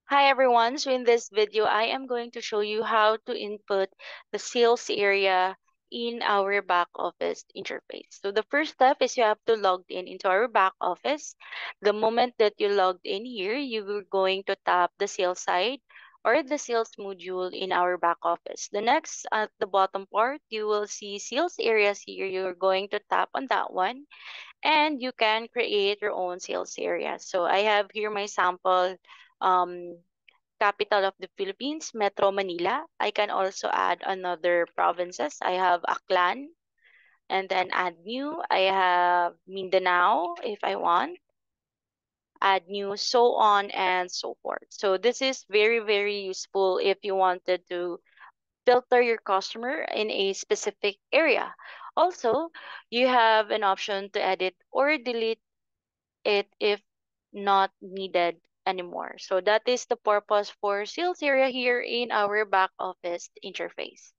Hi everyone, so in this video, I am going to show you how to input the sales area in our back office interface. So the first step is you have to log in into our back office. The moment that you logged in here, you are going to tap the sales side or the sales module in our back office. The next at the bottom part, you will see sales areas here. You're going to tap on that one and you can create your own sales area. So I have here my sample um, capital of the Philippines, Metro Manila. I can also add another provinces. I have Aklan and then add new. I have Mindanao if I want, add new, so on and so forth. So this is very, very useful if you wanted to filter your customer in a specific area. Also, you have an option to edit or delete it if not needed anymore. So that is the purpose for sales area here in our back office interface.